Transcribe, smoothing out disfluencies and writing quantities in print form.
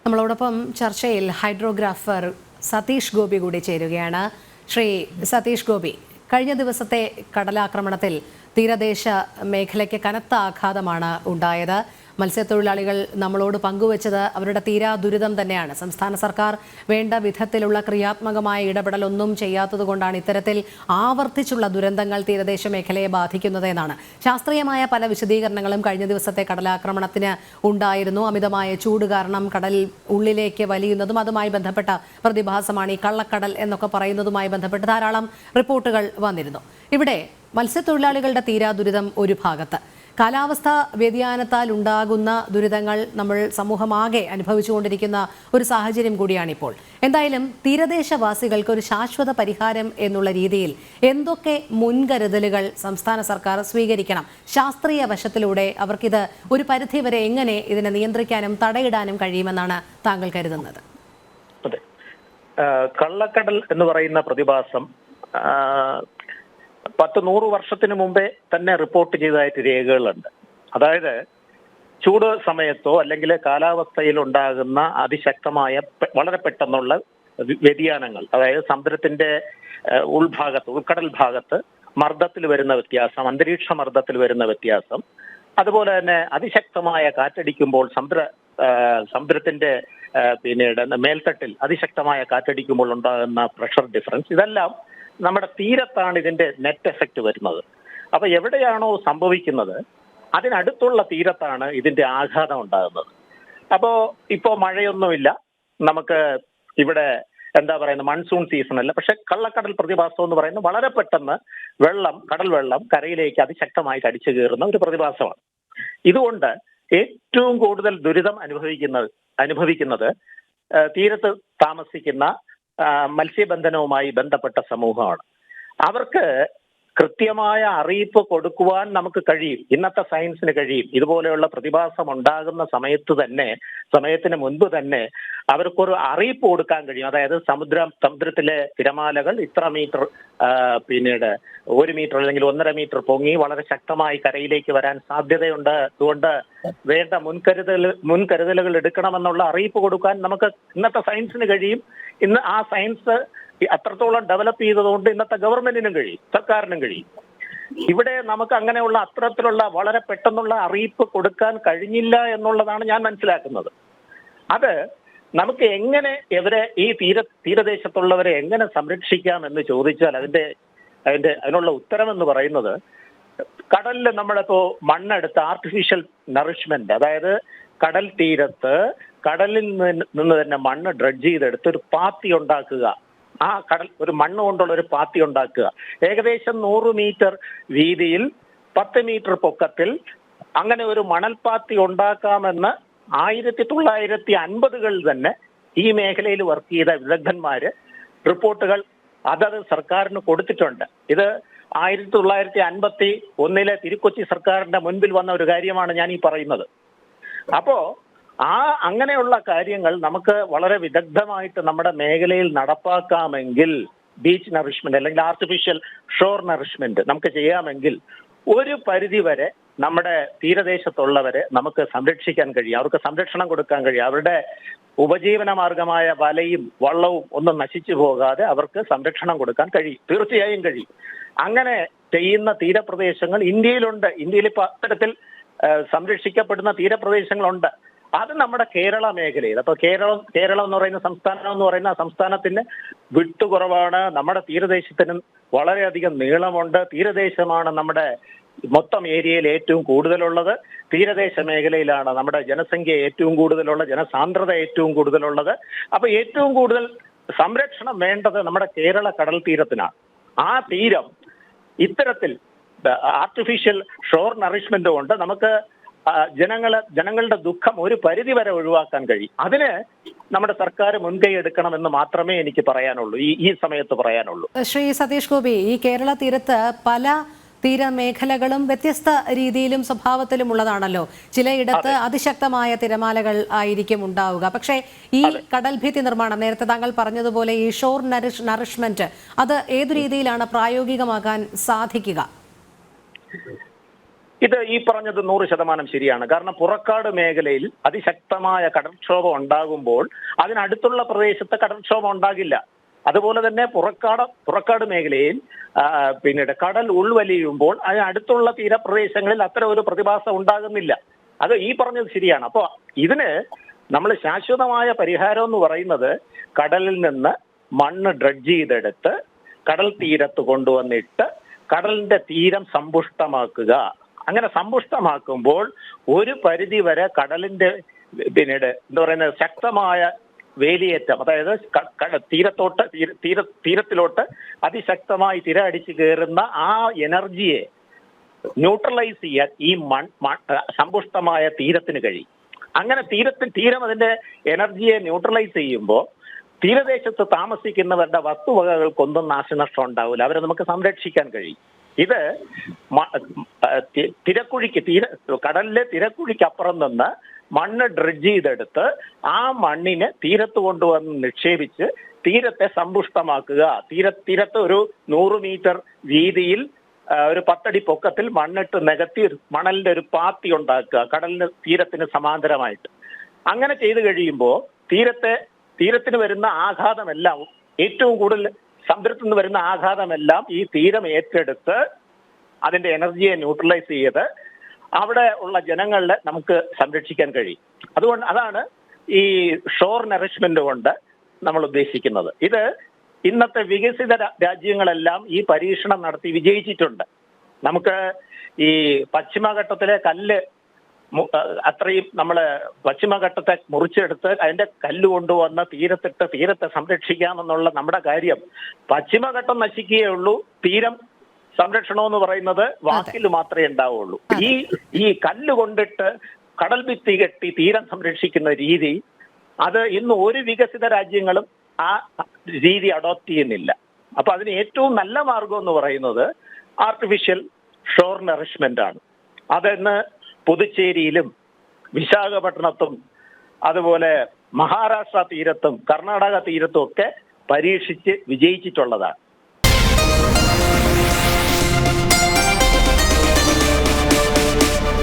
നമ്മളോടൊപ്പം ചർച്ചയിൽ ഹൈഡ്രോഗ്രാഫർ സതീഷ് ഗോപി കൂടി ചേരുകയാണ്. ശ്രീ സതീഷ് ഗോപി, കഴിഞ്ഞ ദിവസത്തെ കടലാക്രമണത്തിൽ തീരദേശ മേഖലയ്ക്ക് കനത്ത ആഘാതമാണ് ഉണ്ടായത്. മത്സ്യത്തൊഴിലാളികൾ നമ്മളോട് പങ്കുവച്ചത് അവരുടെ തീരാ ദുരിതം തന്നെയാണ്. സംസ്ഥാന സർക്കാർ വേണ്ട വിധത്തിലുള്ള ക്രിയാത്മകമായ ഇടപെടലൊന്നും ചെയ്യാത്തതുകൊണ്ടാണ് ഇത്തരത്തിൽ ആവർത്തിച്ചുള്ള ദുരന്തങ്ങൾ തീരദേശ മേഖലയെ ബാധിക്കുന്നത് എന്നാണ്. ശാസ്ത്രീയമായ പല വിശദീകരണങ്ങളും കഴിഞ്ഞ ദിവസത്തെ കടലാക്രമണത്തിന് ഉണ്ടായിരുന്നു. അമിതമായ ചൂട് കാരണം കടൽ ഉള്ളിലേക്ക് വലിയുന്നതും അതുമായി ബന്ധപ്പെട്ട പ്രതിഭാസമാണ് ഈ കള്ളക്കടൽ എന്നൊക്കെ പറയുന്നതുമായി ബന്ധപ്പെട്ട് ധാരാളം റിപ്പോർട്ടുകൾ വന്നിരുന്നു. ഇവിടെ മത്സ്യത്തൊഴിലാളികളുടെ തീരാ ദുരിതം ഒരു ഭാഗത്ത്, കാലാവസ്ഥാ വ്യതിയാനത്താൽ ഉണ്ടാകുന്ന ദുരിതങ്ങൾ നമ്മൾ സമൂഹമാകെ അനുഭവിച്ചുകൊണ്ടിരിക്കുന്ന ഒരു സാഹചര്യം കൂടിയാണിപ്പോൾ. എന്തായാലും തീരദേശവാസികൾക്ക് ഒരു ശാശ്വത പരിഹാരം എന്നുള്ള രീതിയിൽ എന്തൊക്കെ മുൻകരുതലുകൾ സംസ്ഥാന സർക്കാർ സ്വീകരിക്കണം? ശാസ്ത്രീയ വശത്തിലൂടെ അവർക്കിത് ഒരു പരിധിവരെ എങ്ങനെ ഇതിനെ നിയന്ത്രിക്കാനും തടയിടാനും കഴിയുമെന്നാണ് താങ്കൾ കരുതുന്നത്? അതെ, കള്ളക്കടൽ എന്ന് പറയുന്ന പ്രതിഭാസം 100 വർഷത്തിന് മുമ്പേ തന്നെ റിപ്പോർട്ട് ചെയ്തതായിട്ട് രേഖകളുണ്ട്. അതായത് ചൂട് സമയത്തോ അല്ലെങ്കിൽ കാലാവസ്ഥയിൽ ഉണ്ടാകുന്ന അതിശക്തമായ വളരെ പെട്ടെന്നുള്ള വ്യതിയാനങ്ങൾ, അതായത് സമുദ്രത്തിന്റെ ഉൾക്കടൽ ഭാഗത്ത് മർദ്ദത്തിൽ വരുന്ന വ്യത്യാസം, അന്തരീക്ഷ മർദ്ദത്തിൽ വരുന്ന വ്യത്യാസം, അതുപോലെ തന്നെ അതിശക്തമായ കാറ്റടിക്കുമ്പോൾ സമുദ്രത്തിന്റെ പിന്നീട് മേൽത്തട്ടിൽ അതിശക്തമായ കാറ്റടിക്കുമ്പോൾ ഉണ്ടാകുന്ന പ്രഷർ ഡിഫറൻസ്, ഇതെല്ലാം നമ്മുടെ തീരത്താണ് ഇതിന്റെ നെറ്റ് എഫക്റ്റ് വരുന്നത്. അപ്പൊ എവിടെയാണോ സംഭവിക്കുന്നത് അതിനടുത്തുള്ള തീരത്താണ് ഇതിന്റെ ആഘാതം ഉണ്ടാകുന്നത്. ഇപ്പോ മഴയൊന്നുമില്ല, നമുക്ക് ഇവിടെ എന്താ പറയുന്നത്, മൺസൂൺ സീസൺ അല്ല. പക്ഷെ കള്ളക്കടൽ പ്രതിഭാസം എന്ന് പറയുന്നത് വളരെ പെട്ടെന്ന് കടൽ വെള്ളം കരയിലേക്ക് അതിശക്തമായിട്ട് അടിച്ചു കയറുന്ന ഒരു പ്രതിഭാസമാണ്. ഇതുകൊണ്ട് ഏറ്റവും കൂടുതൽ ദുരിതം അനുഭവിക്കുന്നത് തീരത്ത് താമസിക്കുന്ന മത്സ്യബന്ധനവുമായി ബന്ധപ്പെട്ട സമൂഹമാണ്. അവർക്ക് കൃത്യമായ അറിയിപ്പ് കൊടുക്കുവാൻ നമുക്ക് കഴിയും, ഇന്നത്തെ സയൻസിന് കഴിയും. ഇതുപോലെയുള്ള പ്രതിഭാസം ഉണ്ടാകുന്ന സമയത്തിന് മുൻപ് തന്നെ അവർക്കൊരു അറിയിപ്പ് കൊടുക്കാൻ കഴിയും. അതായത് സമുദ്രത്തിലെ തിരമാലകൾ ഇത്ര മീറ്റർ, പിന്നീട് 1 മീറ്റർ അല്ലെങ്കിൽ 1.5 മീറ്റർ പൊങ്ങി വളരെ ശക്തമായി കരയിലേക്ക് വരാൻ സാധ്യതയുണ്ട്. അതുകൊണ്ട് വേണ്ട മുൻകരുതലുകൾ എടുക്കണമെന്നുള്ള അറിയിപ്പ് കൊടുക്കാൻ നമുക്ക് ഇന്നത്തെ സയൻസിന് കഴിയും. ഇന്ന് ആ സയൻസ് അത്രത്തോളം ഡെവലപ്പ് ചെയ്തതുകൊണ്ട് ഇന്നത്തെ ഗവൺമെന്റിനും കഴിയും, സർക്കാരിനും കഴിയും. ഇവിടെ നമുക്ക് അങ്ങനെയുള്ള അത്തരത്തിലുള്ള വളരെ പെട്ടെന്നുള്ള അറിയിപ്പ് കൊടുക്കാൻ കഴിഞ്ഞില്ല എന്നുള്ളതാണ് ഞാൻ മനസ്സിലാക്കുന്നത്. അത് നമുക്ക് എങ്ങനെ ഈ തീരദേശത്തുള്ളവരെ എങ്ങനെ സംരക്ഷിക്കാം എന്ന് ചോദിച്ചാൽ അതിനുള്ള ഉത്തരം എന്ന് പറയുന്നത്, കടലിൽ നമ്മളിപ്പോ മണ്ണെടുത്ത് ആർട്ടിഫിഷ്യൽ നറിഷ്മെന്റ്, അതായത് കടൽ തീരത്ത് കടലിൽ നിന്ന് തന്നെ മണ്ണ് ഡ്രഡ്ജ് ചെയ്തെടുത്ത് ഒരു പാത്തി ഉണ്ടാക്കുക. ഒരു മണ്ണ് കൊണ്ടുള്ള ഒരു പാത്തി ഉണ്ടാക്കുക. ഏകദേശം 100 മീറ്റർ വീതിയിൽ 10 മീറ്റർ പൊക്കത്തിൽ അങ്ങനെ ഒരു മണൽപ്പാത്തി ഉണ്ടാക്കാമെന്ന് 1950കളിൽ തന്നെ ഈ മേഖലയിൽ വർക്ക് ചെയ്ത വിദഗ്ധന്മാര് റിപ്പോർട്ടുകൾ അതത് സർക്കാരിന് കൊടുത്തിട്ടുണ്ട്. ഇത് 1951 തിരുക്കൊച്ചി സർക്കാരിന്റെ മുൻപിൽ വന്ന ഒരു കാര്യമാണ് ഞാൻ ഈ പറയുന്നത്. അപ്പോ അങ്ങനെയുള്ള കാര്യങ്ങൾ നമുക്ക് വളരെ വിദഗ്ധമായിട്ട് നമ്മുടെ മേഖലയിൽ നടപ്പാക്കാമെങ്കിൽ, ബീച്ച് നറിഷ്മെന്റ് അല്ലെങ്കിൽ ആർട്ടിഫിഷ്യൽ ഷോർ നറിഷ്മെന്റ് നമുക്ക് ചെയ്യാമെങ്കിൽ ഒരു പരിധി വരെ നമ്മുടെ തീരദേശത്തുള്ളവരെ നമുക്ക് സംരക്ഷിക്കാൻ കഴിയും, അവർക്ക് സംരക്ഷണം കൊടുക്കാൻ കഴിയും. അവരുടെ ഉപജീവന മാർഗമായ വലയും വള്ളവും ഒന്നും നശിച്ചു പോകാതെ അവർക്ക് സംരക്ഷണം കൊടുക്കാൻ കഴിയും, തീർച്ചയായും കഴിയും. അങ്ങനെ ചെയ്യുന്ന തീരപ്രദേശങ്ങൾ ഇന്ത്യയിലുണ്ട്. ഇന്ത്യയിൽ ഇപ്പൊ അത്തരത്തിൽ സംരക്ഷിക്കപ്പെടുന്ന തീരപ്രദേശങ്ങളുണ്ട്. അത് നമ്മുടെ കേരള മേഖലയിൽ. അപ്പൊ കേരളം എന്ന് പറയുന്ന സംസ്ഥാനത്തിന് വിട്ടുകുറവാണ്. നമ്മുടെ തീരദേശത്തിനും വളരെയധികം നീളമുണ്ട്. തീരദേശമാണ് നമ്മുടെ മൊത്തം ഏരിയയിൽ ഏറ്റവും കൂടുതലുള്ളത്. തീരദേശ മേഖലയിലാണ് നമ്മുടെ ജനസംഖ്യ ഏറ്റവും കൂടുതലുള്ള, ജനസാന്ദ്രത ഏറ്റവും കൂടുതലുള്ളത്. അപ്പൊ ഏറ്റവും കൂടുതൽ സംരക്ഷണം വേണ്ടത് നമ്മുടെ കേരള കടൽ തീരത്തിനാണ്. ആ തീരം ഇത്തരത്തിൽ ആർട്ടിഫിഷ്യൽ ഷോർ നറിഷ്മെന്റ് കൊണ്ട് നമുക്ക് ജനങ്ങളുടെ ദുഃഖം ഒരു പരിധി വരെ ഒഴിവാക്കാൻ കഴിയും. അതിന് നമ്മുടെ സർക്കാർ മുൻകൈ എടുക്കണമെന്ന് മാത്രമേ എനിക്ക് പറയാനുള്ളൂ, ഈ സമയത്ത് പറയാനുള്ളൂ. ശ്രീ സതീഷ് ഗോപി, ഈ കേരള തീരത്ത് പല തീരമേഖലകളും വ്യത്യസ്ത രീതിയിലും സ്വഭാവത്തിലും ഉള്ളതാണല്ലോ. ചിലയിടത്ത് അതിശക്തമായ തിരമാലകൾ ആയിരിക്കും ഉണ്ടാവുക. പക്ഷേ ഈ കടൽഭിത്തി നിർമ്മാണം, നേരത്തെ താങ്കൾ പറഞ്ഞതുപോലെ ഈ ഷോർ നറിഷ്മെന്റ്, അത് ഏതു രീതിയിലാണ് പ്രായോഗികമാക്കാൻ സാധിക്കുക? ഇത് ഈ പറഞ്ഞത് 100% ശരിയാണ്. കാരണം പുറക്കാട് മേഖലയിൽ അതിശക്തമായ കടൽക്ഷോഭം ഉണ്ടാകുമ്പോൾ അതിനടുത്തുള്ള പ്രദേശത്ത് കടൽക്ഷോഭം ഉണ്ടാകില്ല. അതുപോലെ തന്നെ പുറക്കാട് മേഖലയിൽ പിന്നീട് കടൽ ഉൾവലിയുമ്പോൾ അതിനടുത്തുള്ള തീരപ്രദേശങ്ങളിൽ അത്തരം ഒരു പ്രതിഭാസം ഉണ്ടാകുന്നില്ല. അത് ഈ പറഞ്ഞത് ശരിയാണ്. അപ്പോൾ ഇതിന് നമ്മൾ ശാശ്വതമായ പരിഹാരം എന്ന് പറയുന്നത് കടലിൽ നിന്ന് മണ്ണ് ഡ്രഡ്ജ് ചെയ്തെടുത്ത് കടൽ തീരത്ത് കൊണ്ടുവന്നിട്ട് കടലിന്റെ തീരം സമ്പുഷ്ടമാക്കുക. അങ്ങനെ സമ്പുഷ്ടമാക്കുമ്പോൾ ഒരു പരിധി വരെ കടലിന്റെ പിന്നീട് എന്താ പറയുന്നത് ശക്തമായ വേലിയേറ്റം, അതായത് തീരത്തിലോട്ട് അതിശക്തമായി തിര അടിച്ചു കയറുന്ന ആ എനർജിയെ ന്യൂട്രലൈസ് ചെയ്യാൻ ഈ സമ്പുഷ്ടമായ തീരത്തിന് കഴിയും. അങ്ങനെ തീരം അതിന്റെ എനർജിയെ ന്യൂട്രലൈസ് ചെയ്യുമ്പോൾ തീരദേശത്ത് താമസിക്കുന്നവരുടെ വസ്തുവകകൾക്കൊന്നും നാശനഷ്ടം ഉണ്ടാവില്ല. അവരെ നമുക്ക് സംരക്ഷിക്കാൻ കഴിയും. ഇത് കടലിലെ തിരക്കുഴിക്ക് അപ്പുറം നിന്ന് മണ്ണ് ഡ്രഡ്ജ് ചെയ്തെടുത്ത് ആ മണ്ണിനെ തീരത്ത് കൊണ്ടുവന്ന് നിക്ഷേപിച്ച് തീരത്തെ സമ്പുഷ്ടമാക്കുക. തീരത്ത് ഒരു 100 മീറ്റർ വീതിയിൽ ഒരു 10 അടി പൊക്കത്തിൽ മണ്ണിട്ട് നികത്തി മണലിന്റെ ഒരു പാത്തി ഉണ്ടാക്കുക തീരത്തിന് സമാന്തരമായിട്ട്. അങ്ങനെ ചെയ്തു കഴിയുമ്പോൾ തീരത്തിന് വരുന്ന ആഘാതമെല്ലാം, ഏറ്റവും കൂടുതൽ സമുദ്രത്തിൽ നിന്ന് വരുന്ന ആഘാതമെല്ലാം ഈ തീരം ഏറ്റെടുത്ത് അതിന്റെ എനർജിയെ ന്യൂട്രലൈസ് ചെയ്ത് അവിടെ ഉള്ള ജനങ്ങളെ നമുക്ക് സംരക്ഷിക്കാൻ കഴിയും. അതാണ് ഈ ഷോർ നറിഷ്മെന്റ് കൊണ്ട് നമ്മൾ ഉദ്ദേശിക്കുന്നത്. ഇത് ഇന്നത്തെ വികസിത രാജ്യങ്ങളെല്ലാം ഈ പരീക്ഷണം നടത്തി വിജയിച്ചിട്ടുണ്ട്. നമുക്ക് ഈ പശ്ചിമഘട്ടത്തിലെ കല്ല് അത്രയും നമ്മള് പശ്ചിമഘട്ടത്തെ മുറിച്ചെടുത്ത് അതിന്റെ കല്ല് കൊണ്ടുവന്ന് തീരത്തെ സംരക്ഷിക്കാമെന്നുള്ള നമ്മുടെ കാര്യം പശ്ചിമഘട്ടം നശിക്കുകയുള്ളൂ. തീരം സംരക്ഷണം എന്ന് പറയുന്നത് വാക്കിൽ മാത്രമേ ഉണ്ടാവുള്ളൂ. ഈ കല്ല് കൊണ്ടിട്ട് കടൽ ഭിത്തി കെട്ടി തീരം സംരക്ഷിക്കുന്ന രീതി, അത് ഇന്ന് ഒരു വികസിത രാജ്യങ്ങളും ആ രീതി അഡോപ്റ്റ് ചെയ്യുന്നില്ല. അപ്പൊ അതിന് ഏറ്റവും നല്ല മാർഗം എന്ന് പറയുന്നത് ആർട്ടിഫിഷ്യൽ ഷോർ നറിഷ്മെന്റ് ആണ്. അതെന്ന് പുതുച്ചേരിയിലും വിശാഖപട്ടണത്തും അതുപോലെ മഹാരാഷ്ട്ര തീരത്തും കർണാടക തീരത്തും ഒക്കെ പരീക്ഷിച്ച് വിജയിച്ചിട്ടുള്ളതാണ്.